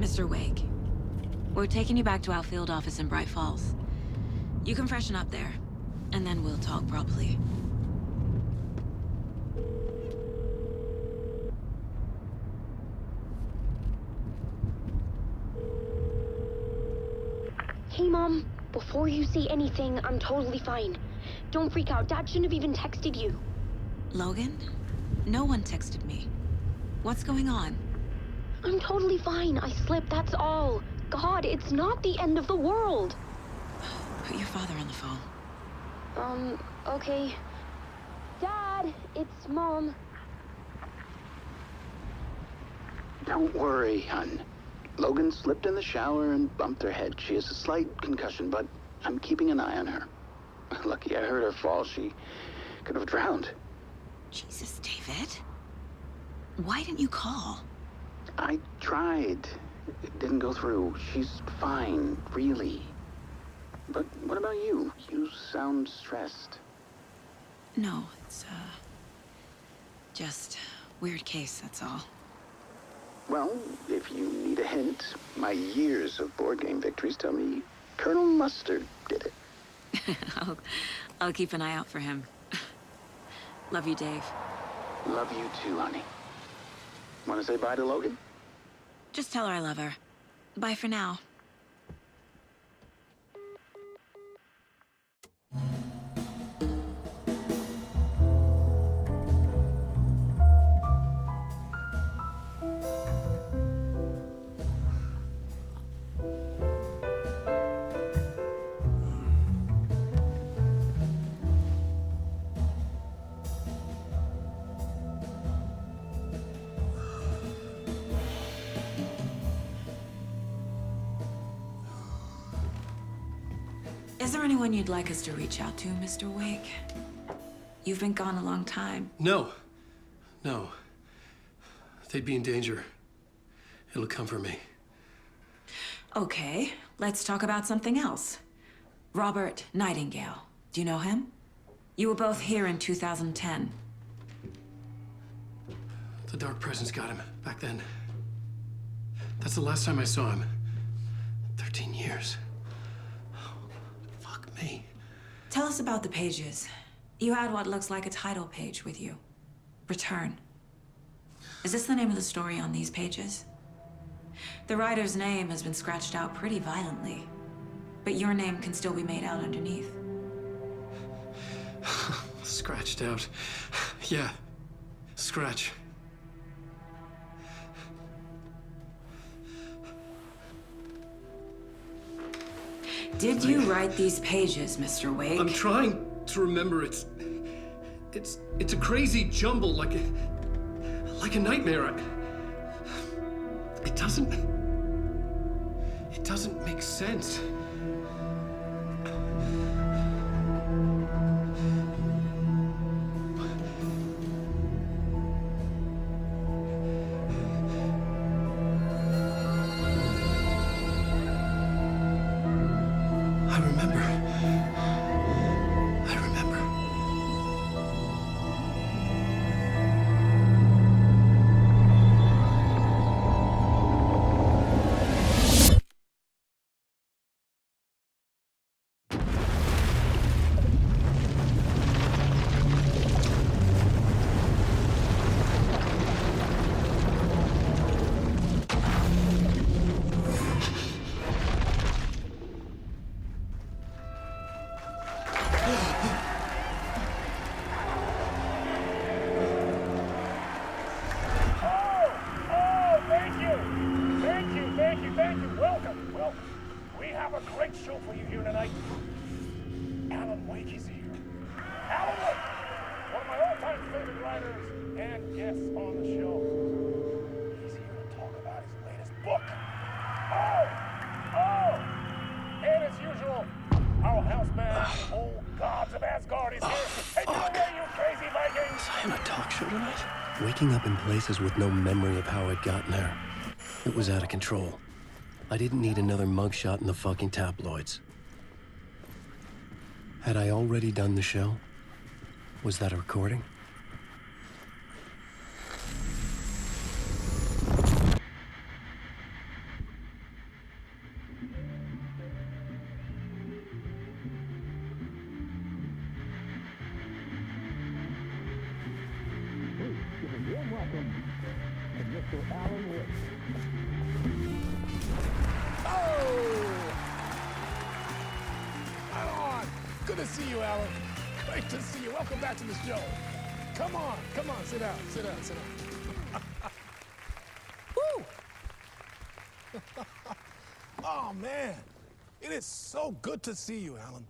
Mr. Wake, we're taking you back to our field office in Bright Falls. You can freshen up there, and then we'll talk properly. Hey, Mom. Before you say anything, I'm totally fine. Don't freak out. Dad shouldn't have even texted you. Logan? No one texted me. What's going on? I'm totally fine. I slipped, that's all. God, it's not the end of the world. Put your father on the phone. Okay. Dad, it's Mom. Don't worry, hon. Logan slipped in the shower and bumped her head. She has a slight concussion, but I'm keeping an eye on her. Lucky I heard her fall. She could have drowned. Jesus, David. Why didn't you call? I tried. It didn't go through. She's fine, really. But what about you? You sound stressed. No, it's, just weird case, that's all. Well, if you need a hint, my years of board game victories tell me Colonel Mustard did it. I'll keep an eye out for him. Love you, Dave. Love you too, honey. Want to say bye to Logan? Just tell her I love her. Bye for now. Is there anyone you'd like us to reach out to, Mr. Wake? You've been gone a long time. No. No. They'd be in danger. It'll come for me. Okay, let's talk about something else. Robert Nightingale. Do you know him? You were both here in 2010. The Dark Presence got him back then. That's the last time I saw him. 13 years. Fuck me. Tell us about the pages. You had what looks like a title page with you. Return. Is this the name of the story on these pages? The writer's name has been scratched out pretty violently, but your name can still be made out underneath. Scratched out. Yeah. Scratch. Did you write these pages, Mr. Wake? I'm trying to remember. It's a crazy jumble, like a nightmare. It doesn't make sense. I remember. Thank you. Welcome. We have a great show for you here tonight. Alan Wake is here. Alan Wake, one of my all-time favorite writers and guests on the show. He's here to talk about his latest book. And as usual, our house band, old gods of Asgard, is here. Take it away, you crazy Vikings! Was I on a talk show tonight? Waking up in places with no memory of how I'd gotten there. It was out of control. I didn't need another mugshot in the fucking tabloids. Had I already done the show? Was that a recording? welcome to Mr. Alan Wake. Oh! Right on. Good to see you, Alan. Great to see you. Welcome back to the show. Come on, sit down. Woo! Oh, man. It is so good to see you, Alan.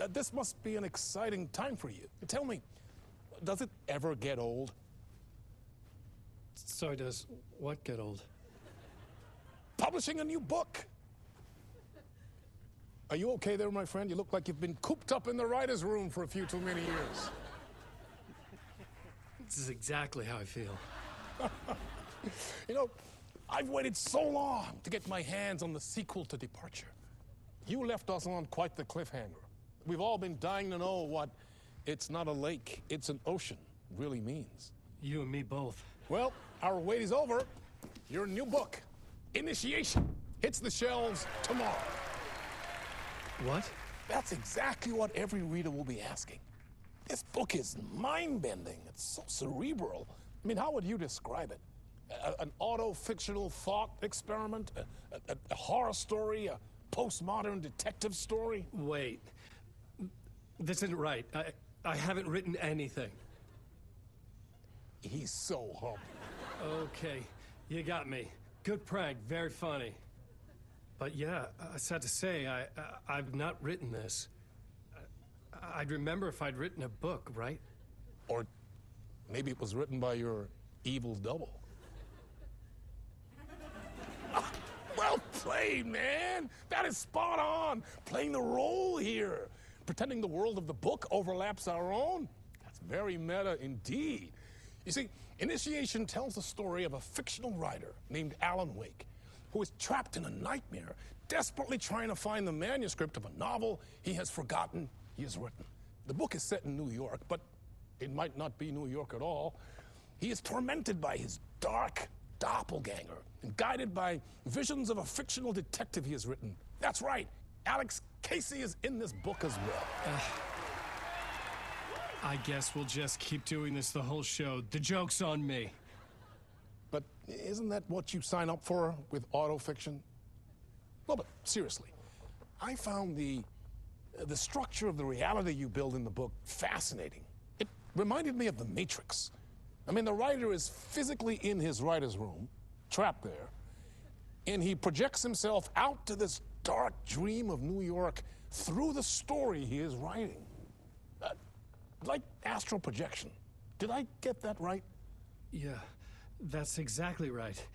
This must be an exciting time for you. Tell me, does it ever get old? So does what get old? Publishing a new book. Are you okay there, my friend? You look like you've been cooped up in the writer's room for a few too many years. This is exactly how I feel. You know, I've waited so long to get my hands on the sequel to Departure. You left us on quite the cliffhanger. We've all been dying to know what "it's not a lake, it's an ocean" really means. You and me both. Well, our wait is over. Your new book, Initiation, hits the shelves tomorrow. What? That's exactly what every reader will be asking. This book is mind-bending. It's so cerebral. I mean, how would you describe it? An auto-fictional thought experiment? A horror story? A postmodern detective story? Wait. This isn't right. I haven't written anything. He's so humble. Okay, you got me. Good prank, very funny. But yeah, sad to say, I've not written this. I'd remember if I'd written a book, right? Or maybe it was written by your evil double. Well played, man. That is spot on. Playing the role here. Pretending the world of the book overlaps our own. That's very meta indeed. You see, Initiation tells the story of a fictional writer named Alan Wake, who is trapped in a nightmare, desperately trying to find the manuscript of a novel he has forgotten he has written. The book is set in New York, but it might not be New York at all. He is tormented by his dark doppelganger and guided by visions of a fictional detective he has written. That's right, Alex Casey is in this book as well. I guess we'll just keep doing this the whole show. The joke's on me. But isn't that what you sign up for with autofiction? No, but seriously, I found the structure of the reality you build in the book fascinating. It reminded me of The Matrix. I mean, the writer is physically in his writer's room, trapped there, and he projects himself out to this dark dream of New York through the story he is writing. Like astral projection. Did I get that right? Yeah, that's exactly right.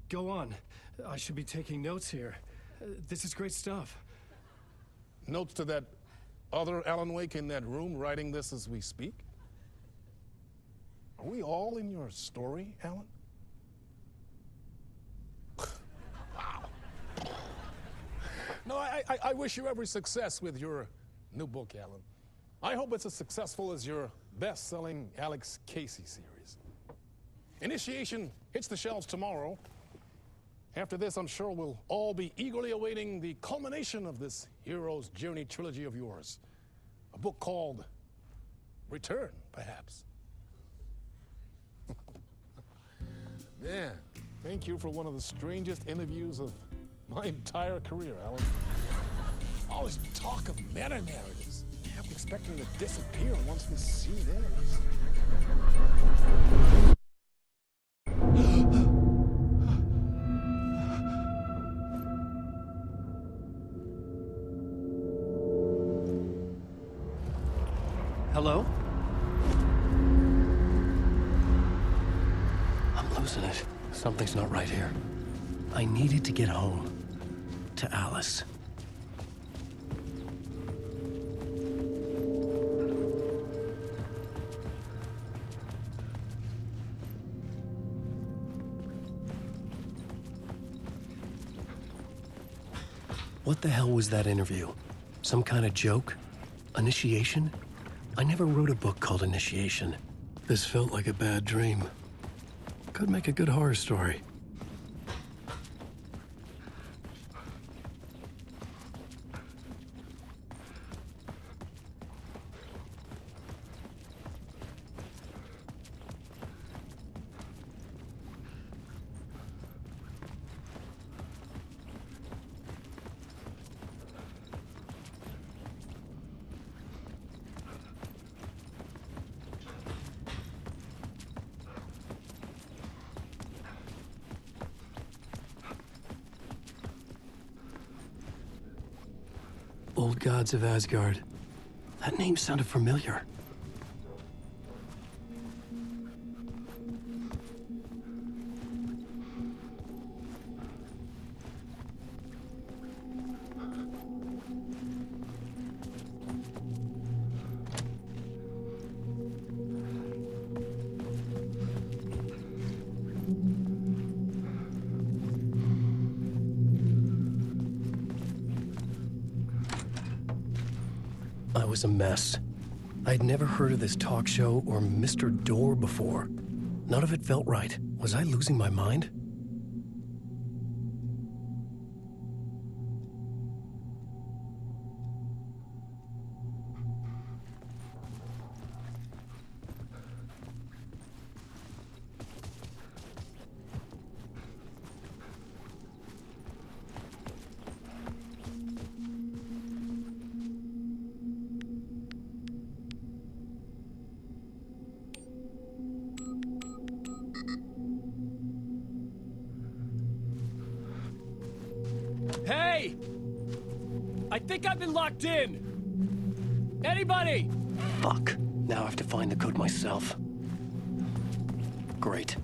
Go on. I should be taking notes here. This is great stuff. Notes to that other Alan Wake in that room writing this as we speak? Are we all in your story, Alan? Wow. No, I wish you every success with your new book, Alan. I hope it's as successful as your best-selling Alex Casey series. Initiation hits the shelves tomorrow. After this, I'm sure we'll all be eagerly awaiting the culmination of this hero's journey trilogy of yours. A book called Return, perhaps. Man, thank you for one of the strangest interviews of my entire career, Alan. All this talk of meta-narratives. I'm expecting to disappear once we see this. Hello? I'm losing it. Something's not right here. I needed to get home. To Alice. What the hell was that interview? Some kind of joke? Initiation? I never wrote a book called Initiation. This felt like a bad dream. Could make a good horror story. Old gods of Asgard. That name sounded familiar. I was a mess. I'd never heard of this talk show or Mr. Door before. None of it felt right. Was I losing my mind? Hey! I think I've been locked in! Anybody? Fuck. Now I have to find the code myself. Great.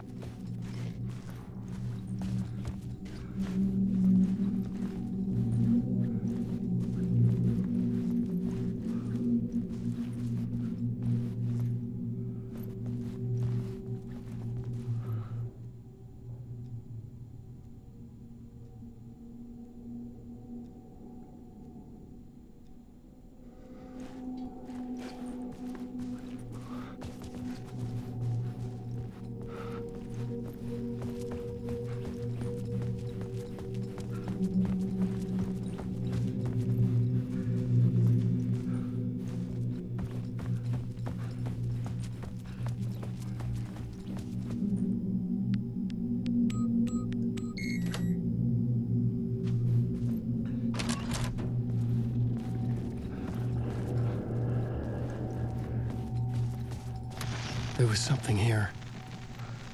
There was something here.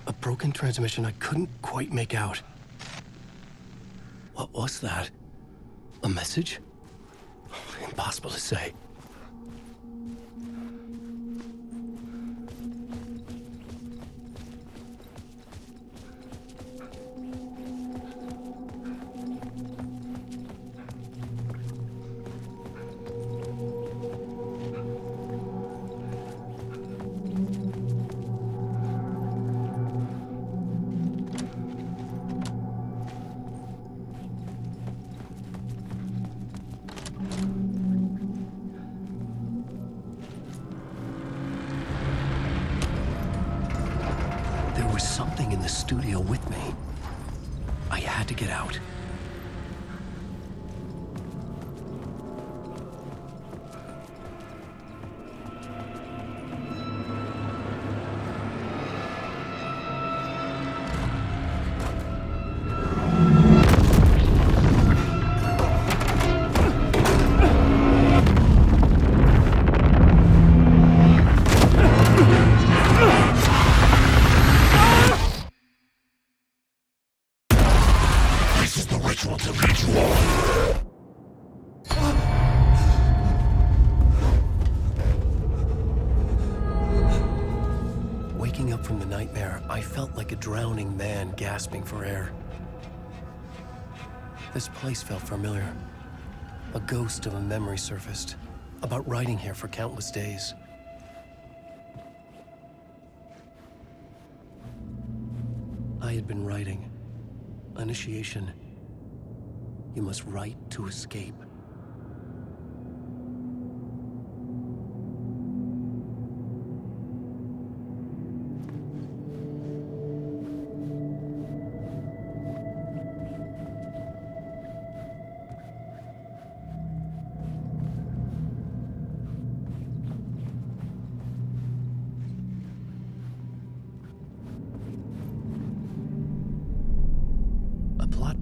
A broken transmission I couldn't quite make out. What was that? A message? Impossible to say. There was something in the studio with me. I had to get out. Waking up from the nightmare, I felt like a drowning man gasping for air. This place felt familiar. A ghost of a memory surfaced, about riding here for countless days. I had been writing. Initiation. You must write to escape.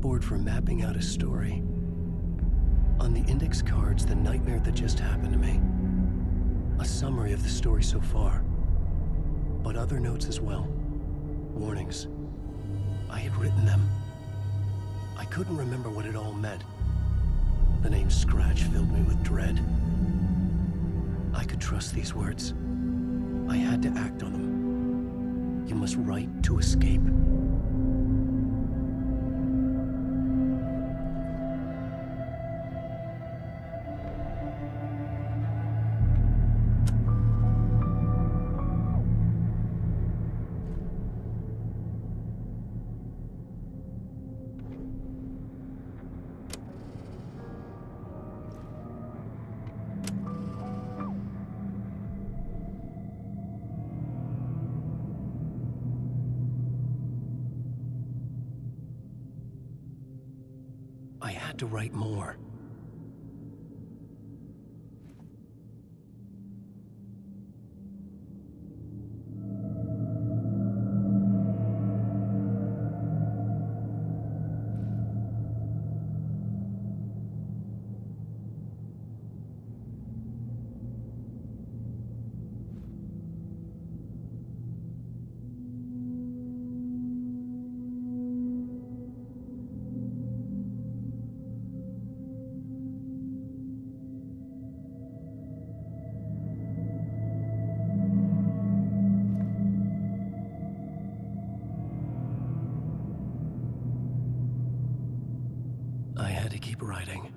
Board for mapping out a story. On the index cards, the nightmare that just happened to me. A summary of the story so far, but other notes as well. Warnings. I had written them. I couldn't remember what it all meant, The name Scratch filled me with dread. I could trust these words. I had to act on them. You must write to escape. I had to write more. I had to keep writing.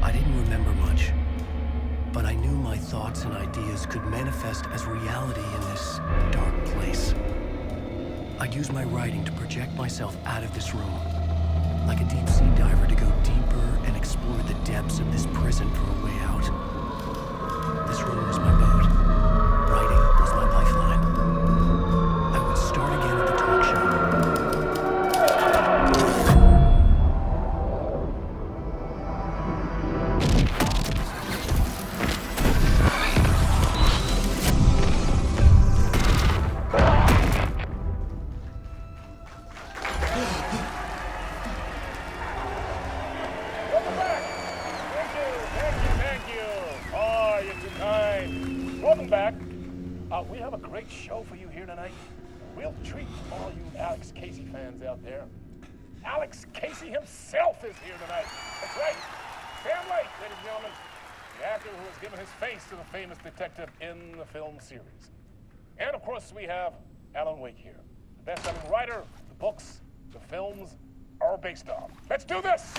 I didn't remember much, but I knew my thoughts and ideas could manifest as reality in this dark place. I'd use my writing to project myself out of this room, like a deep-sea diver to go deeper and explore the depths of this prison for a way out. This room was my boat. Writing was my lifeline. I would start again at the talk show. Welcome back! Thank you! Oh, you're too kind. Welcome back. We have a great show for you here tonight. A real treat for all you Alex Casey fans out there. Alex Casey himself is here tonight. That's right. Sam Lake, ladies and gentlemen. The actor who has given his face to the famous detective in the film series. And of course, we have Alan Wake here. The best-selling writer, the books, the films are based on. Let's do this!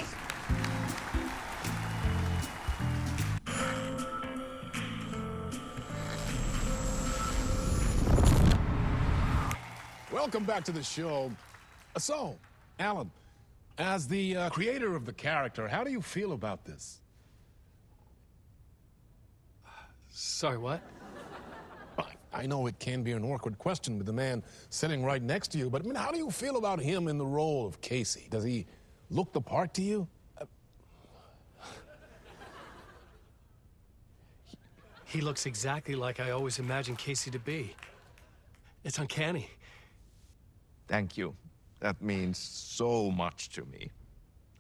Welcome back to the show. So, Alan, as the creator of the character, how do you feel about this? Sorry, what? I know it can be an awkward question with the man sitting right next to you, but I mean, how do you feel about him in the role of Casey? Does he look the part to you? He looks exactly like I always imagined Casey to be. It's uncanny. Thank you. That means so much to me.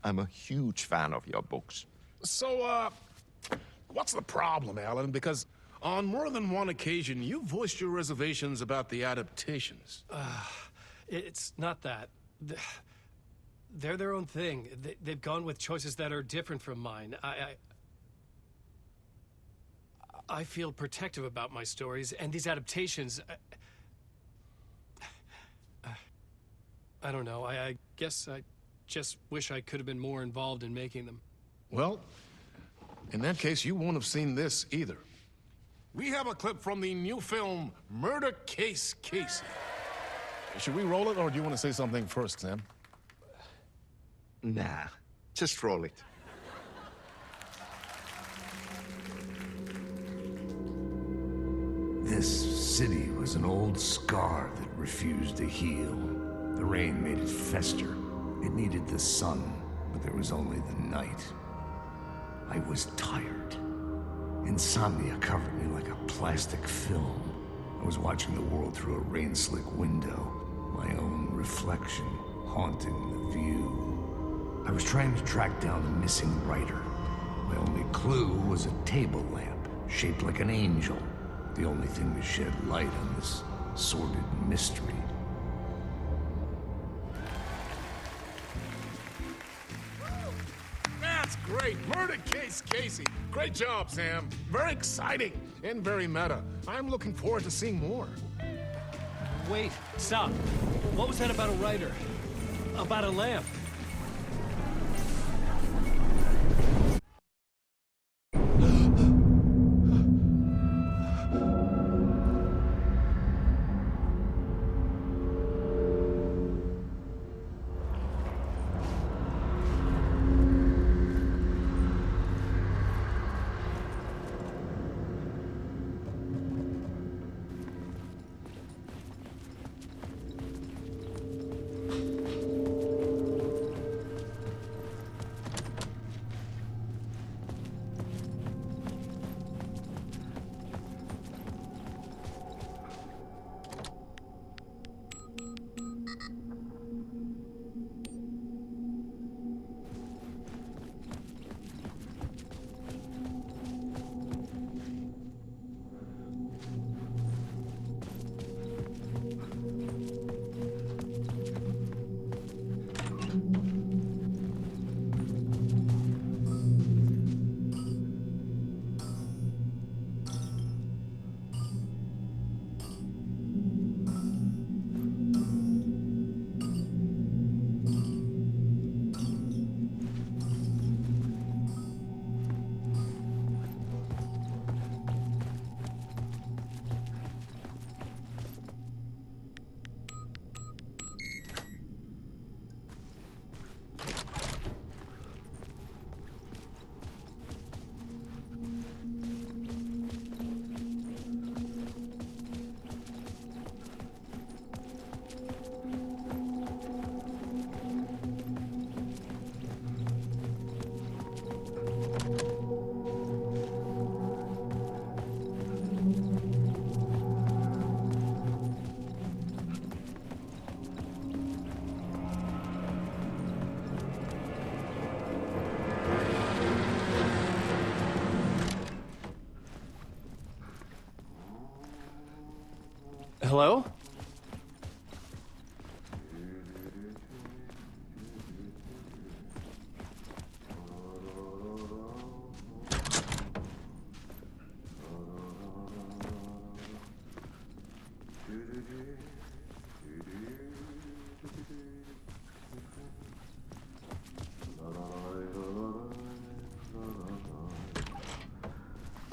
I'm a huge fan of your books. So, what's the problem, Alan? Because on more than one occasion, you voiced your reservations about the adaptations. It's not that. They're their own thing. They've gone with choices that are different from mine. I feel protective about my stories, and these adaptations... I don't know. I guess I just wish I could have been more involved in making them. Well, in that case, you won't have seen this either. We have a clip from the new film, Murder Case Casey. Should we roll it, or do you want to say something first, Sam? Nah, just roll it. This city was an old scar that refused to heal. The rain made it fester. It needed the sun, but there was only the night. I was tired. Insomnia covered me like a plastic film. I was watching the world through a rain-slick window. My own reflection haunting the view. I was trying to track down the missing writer. My only clue was a table lamp, shaped like an angel. The only thing to shed light on this sordid mystery. That's great! Murder Case Casey! Great job, Sam. Very exciting and very meta. I'm looking forward to seeing more. Wait, stop. What was that about a writer? About a lamp? Hello?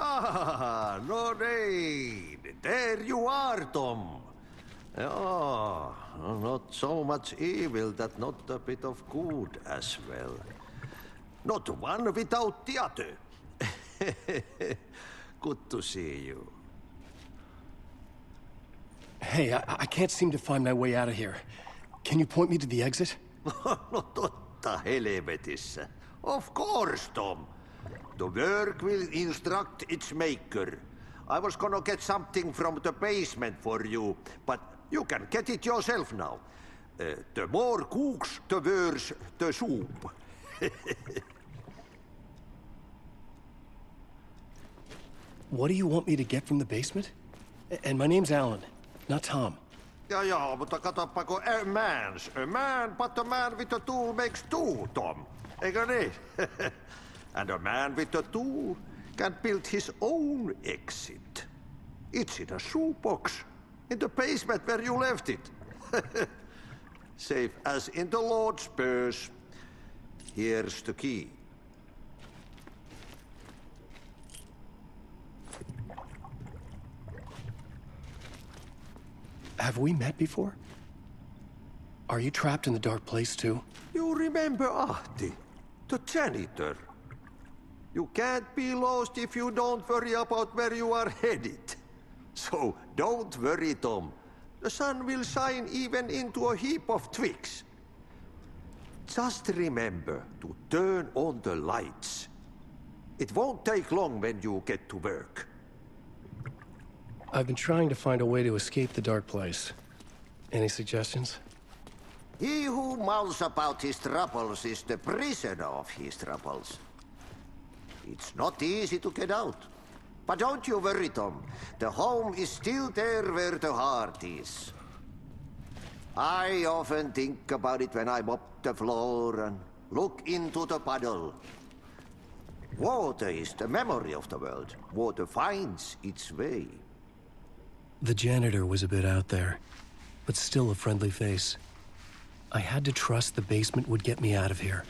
Ah, Lorraine! There you are, Tom. Oh, not so much evil that not a bit of good as well. Not one without the other. Good to see you. Hey, I can't seem to find my way out of here. Can you point me to the exit? No totta helvetissä. Of course, Tom. The work will instruct its maker. I was gonna get something from the basement for you, but you can get it yourself now. The more cooks, the worse the soup. What do you want me to get from the basement? And my name's Alan, not Tom. Ja, mutta katsopako a man, but a man with a tool makes two, Tom. Eikö niin? And a man with a tool can build his own exit. It's in a shoebox, in the basement where you left it. Safe as in the Lord's purse. Here's the key. Have we met before? Are you trapped in the dark place too? You remember Ahti, the janitor. You can't be lost if you don't worry about where you are headed. So don't worry, Tom. The sun will shine even into a heap of twigs. Just remember to turn on the lights. It won't take long when you get to work. I've been trying to find a way to escape the dark place. Any suggestions? He who mouths about his troubles is the prisoner of his troubles. It's not easy to get out. But don't you worry, Tom. The home is still there where the heart is. I often think about it when I mop the floor and look into the puddle. Water is the memory of the world. Water finds its way. The janitor was a bit out there, but still a friendly face. I had to trust the basement would get me out of here.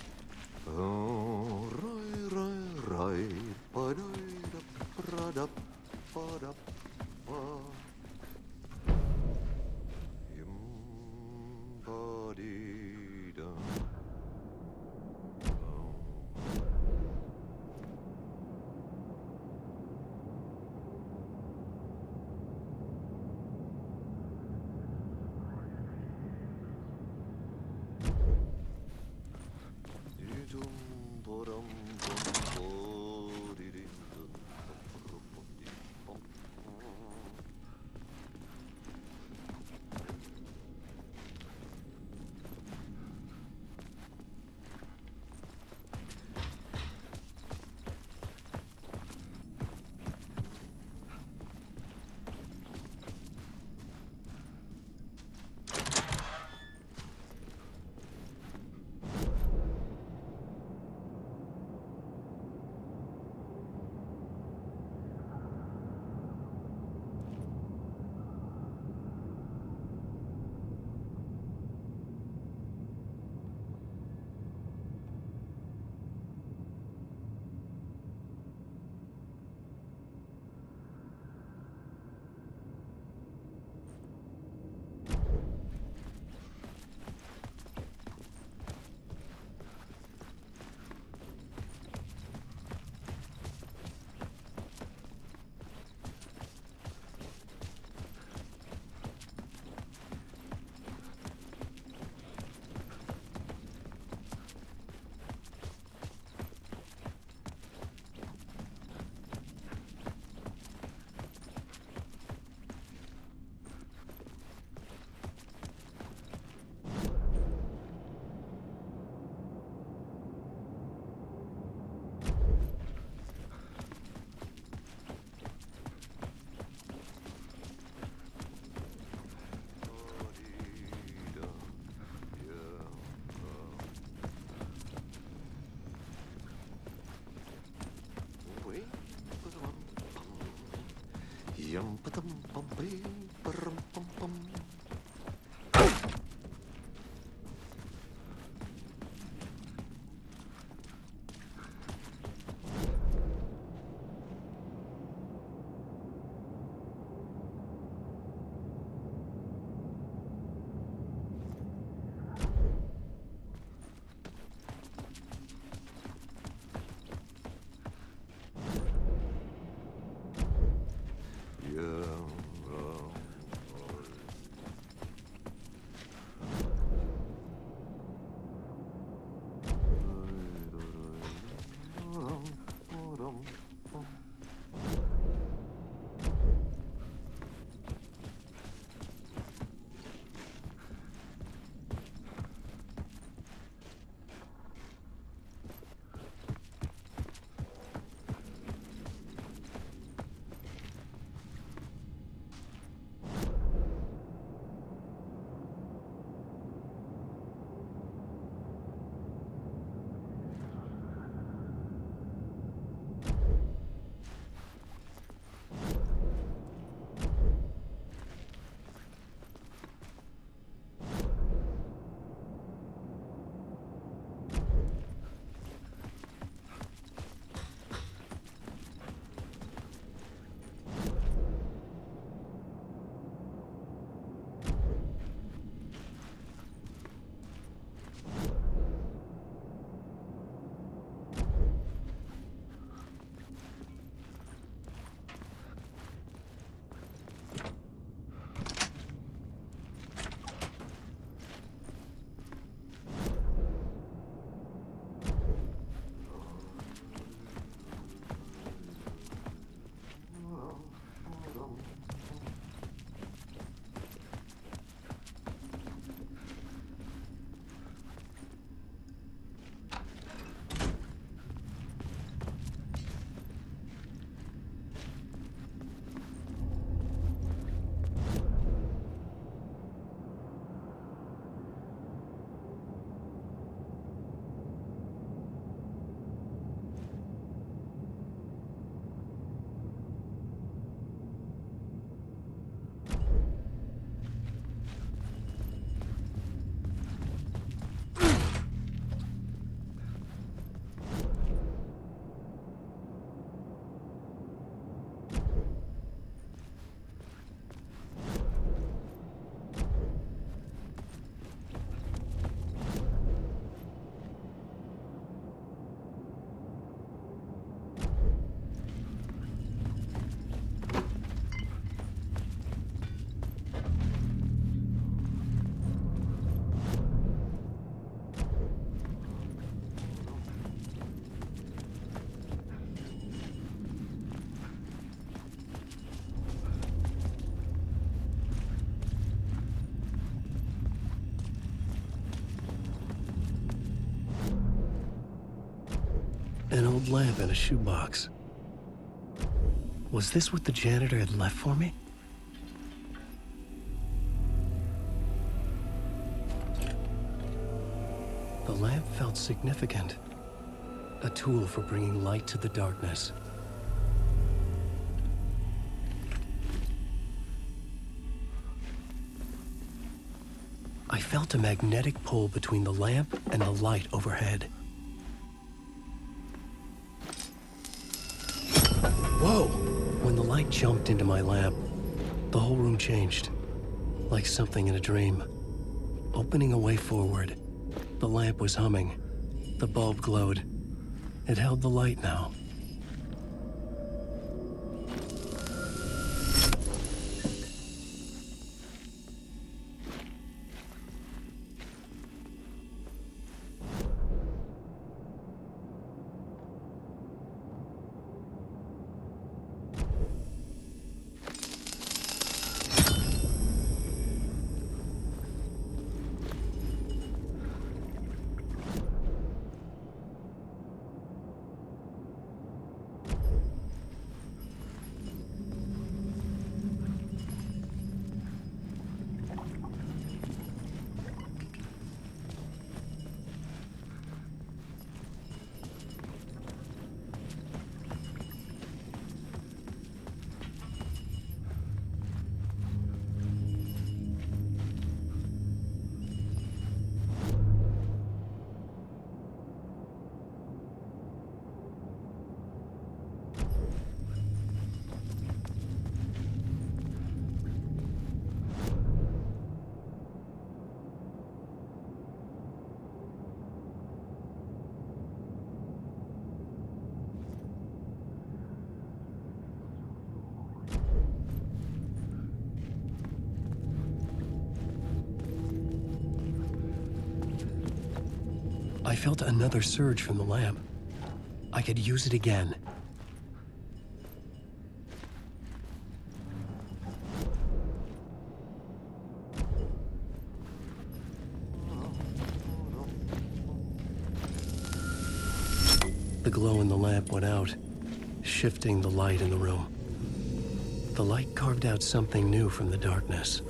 old lamp in a shoebox. Was this what the janitor had left for me? The lamp felt significant. A tool for bringing light to the darkness. I felt a magnetic pull between the lamp and the light overhead. Whoa! When the light jumped into my lamp, the whole room changed. Like something in a dream. Opening a way forward, the lamp was humming. The bulb glowed. It held the light now. I felt another surge from the lamp. I could use it again. The glow in the lamp went out, shifting the light in the room. The light carved out something new from the darkness.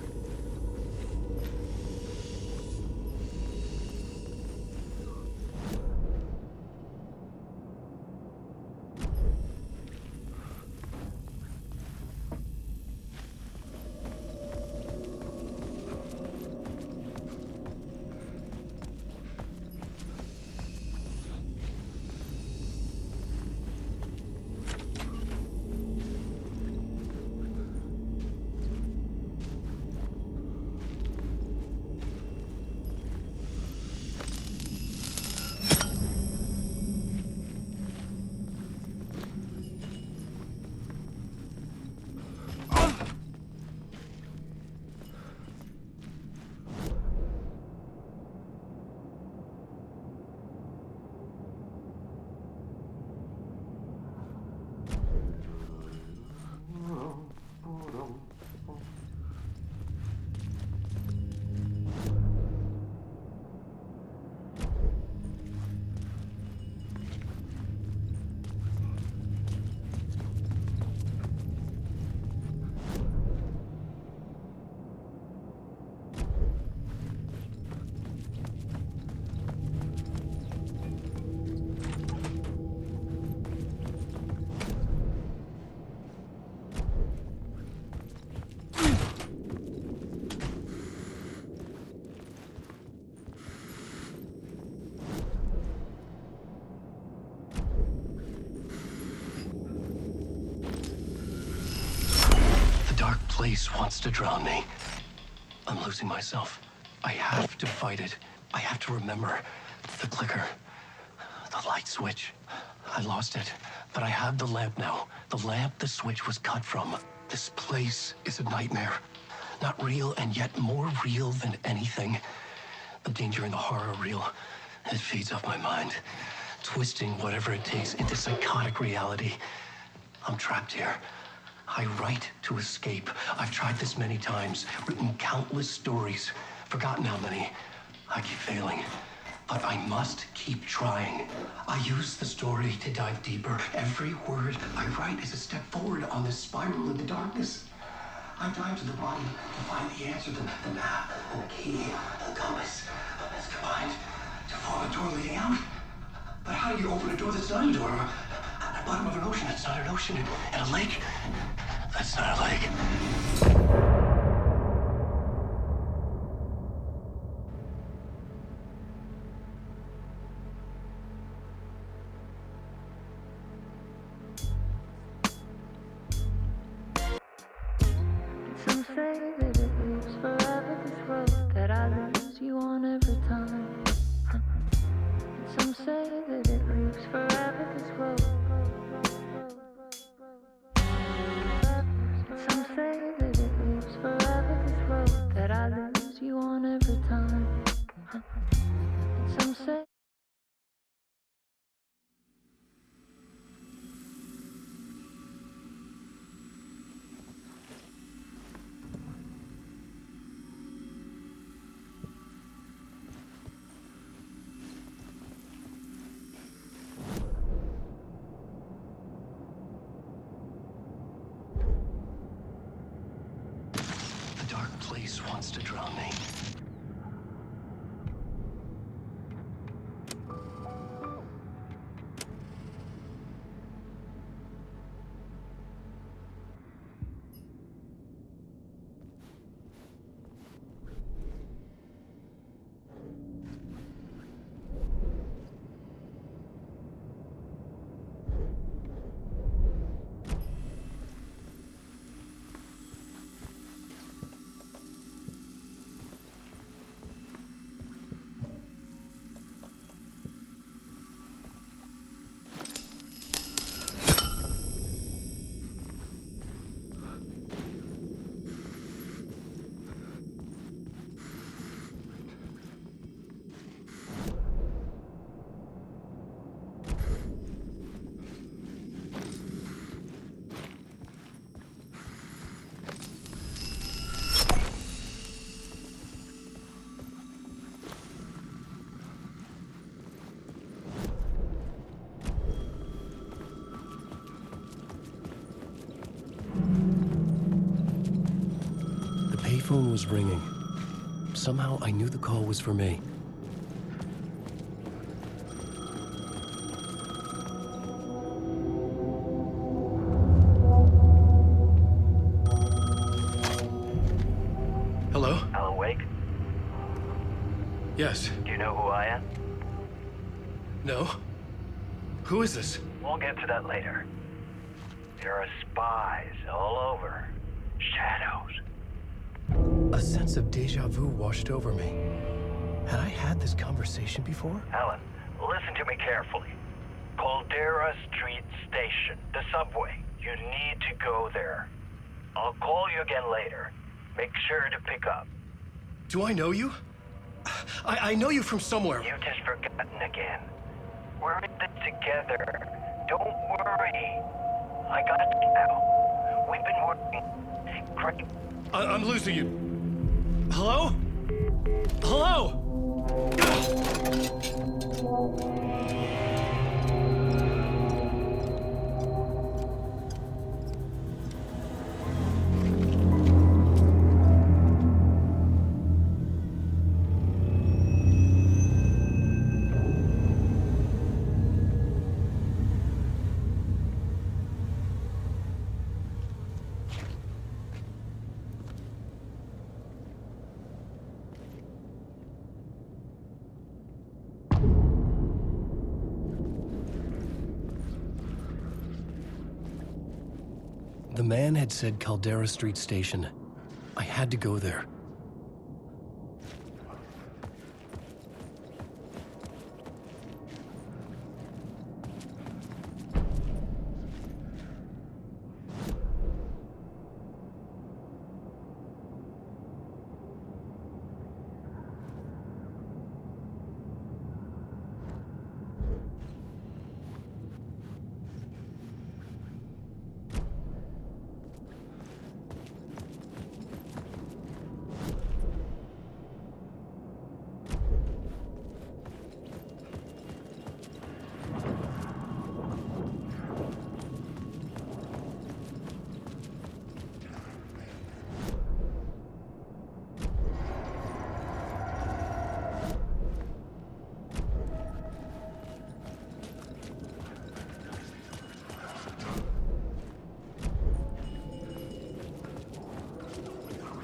Place wants to drown me. I'm losing myself. I have to fight it. I have to remember. The clicker. The light switch. I lost it. But I have the lamp now. The lamp the switch was cut from. This place is a nightmare. Not real, and yet more real than anything. The danger and the horror are real. It feeds off my mind. Twisting whatever it takes into psychotic reality. I'm trapped here. I write to escape. I've tried this many times, written countless stories, forgotten how many. I keep failing. but I must keep trying. I use the story to dive deeper. Every word I write is a step forward on this spiral into darkness. I dive to the bottom to find the answer, the map, and the key, and the compass. It's combined to form a door leading out. But how do you open a door that's not a door? At the bottom of an ocean that's not an ocean, and a lake that's not a lake. Some say that it lives forever, this road that I lose you on every time. Some say that it lives forever, this road. Some say that it lives forever, this road that I lose you on every time. Some say. The dark place wants to drown me. The phone was ringing. Somehow I knew the call was for me. Hello? Alan Wake? Yes. Do you know who I am? No? Who is this? We'll get to that later. There are spies all over. Shadows. A sense of deja vu washed over me. Had I had this conversation before? Alan, listen to me carefully. Caldera Street Station, the subway. You need to go there. I'll call you again later. Make sure to pick up. Do I know you? I know you from somewhere. You've just forgotten again. We're in this together. Don't worry. I got you now. We've been working great. I'm losing you. Hello? Hello? The man had said Caldera Street Station. I had to go there.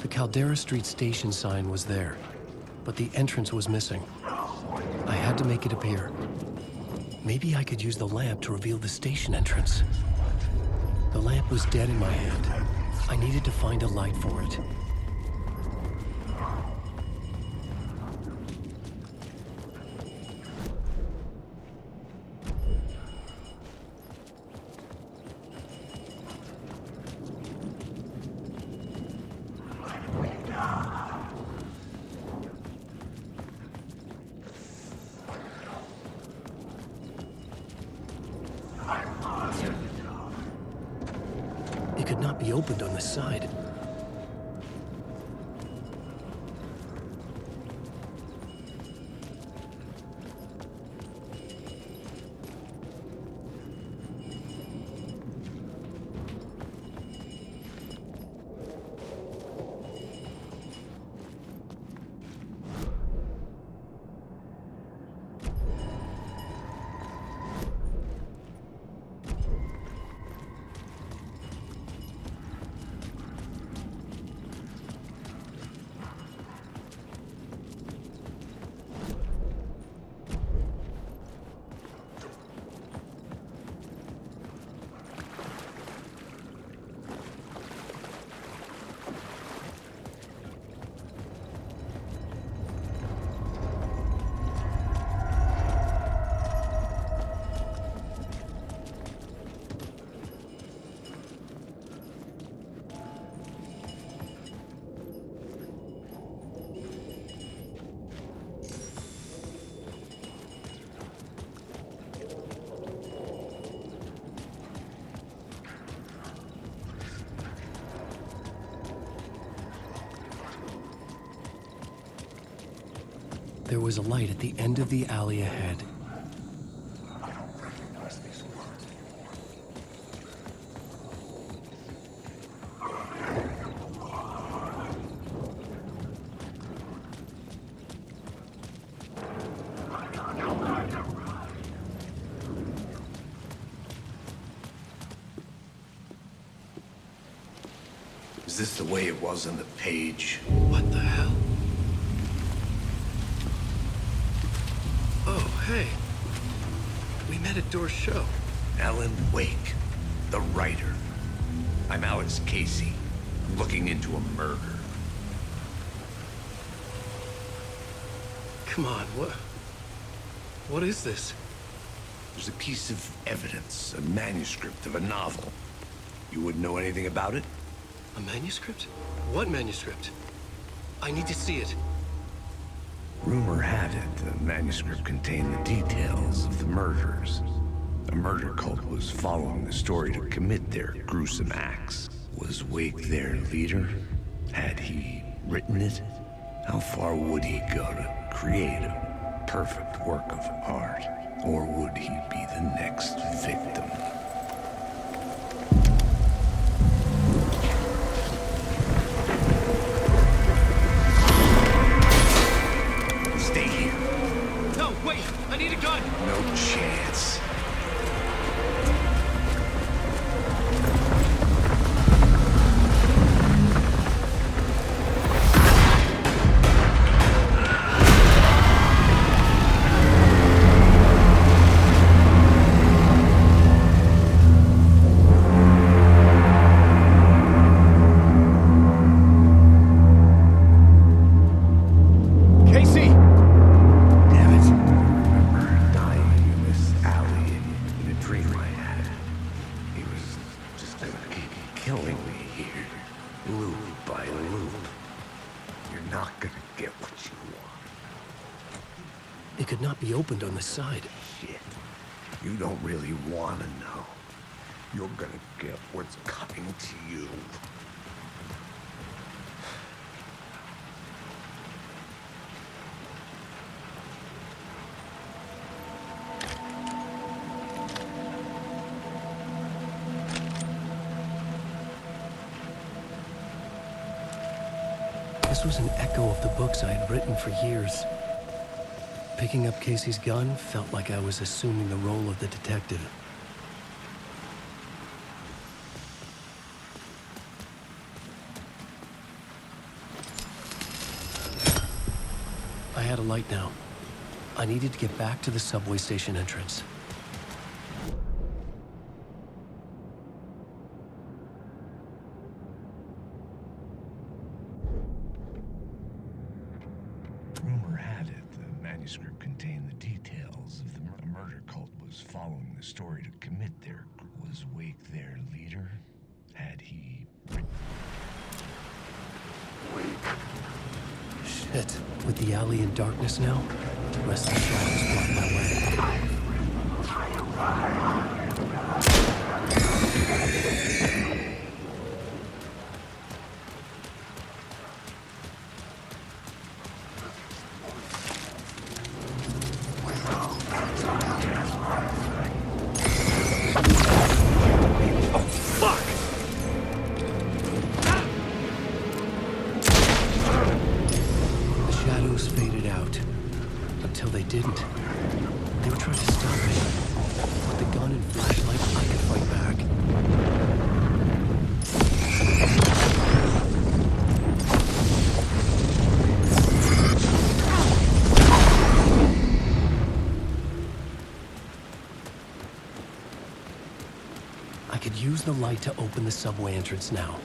The Caldera Street station sign was there, but the entrance was missing. I had to make it appear. Maybe I could use the lamp to reveal the station entrance. The lamp was dead in my hand. I needed to find a light for it. It could not be opened on the side. There was a light at the end of the alley ahead. Is this the way it was on the page? What the hell? Oh, hey. We met at Door's show. Alan Wake, the writer. I'm Alex Casey, looking into a murder. Come on, what is this? There's a piece of evidence, a manuscript of a novel. You wouldn't know anything about it? A manuscript? What manuscript? I need to see it. Rumor had it the manuscript contained the details of the murders. A murder cult was following the story to commit their gruesome acts. Was Wake their leader? Had he written it? How far would he go to create a perfect work of art? Or would he be the next victim? Stay here. No, wait! I need a gun! No chance. Casey! Damn it. I remember dying in this alley in a dream I had. He was just gonna keep killing me here, loop by loop. You're not gonna get what you want. It could not be opened on the side. Shit. You don't really want to know. You're gonna get what's coming to you. This was an echo of the books I had written for years. Picking up Casey's gun felt like I was assuming the role of the detective. had a light now. I needed to get back to the subway station entrance. Rumor had it the manuscript contained the details of the murder cult was following the story to commit their... Was Wake their leader? Had he... Shit. With the alley in darkness now, the rest of the shadows block my way. Faded out. Until they didn't. They were trying to stop me. With the gun and flashlight, I could fight back. I could use the light to open the subway entrance now.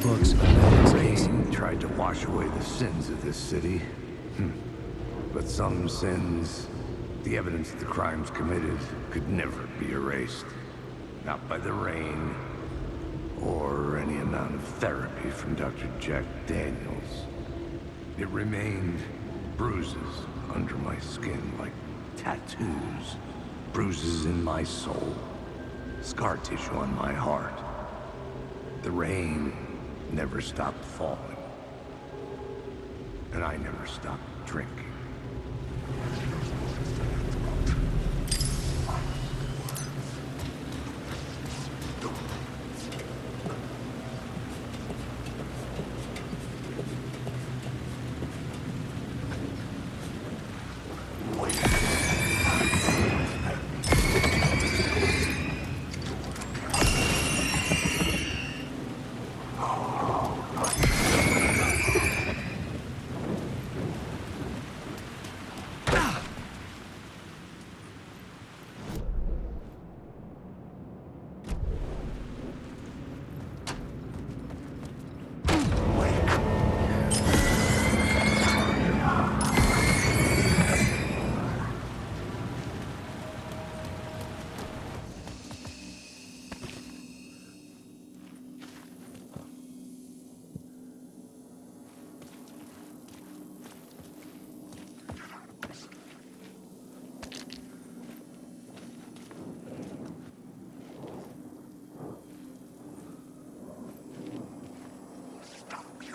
Books about Rain tried to wash away the sins of this city. But some sins, the evidence of the crimes committed, could never be erased. Not by the rain, or any amount of therapy from Dr. Jack Daniels. It remained bruises under my skin, like tattoos. Bruises in my soul. Scar tissue on my heart. The rain never stopped falling. And I never stopped drinking.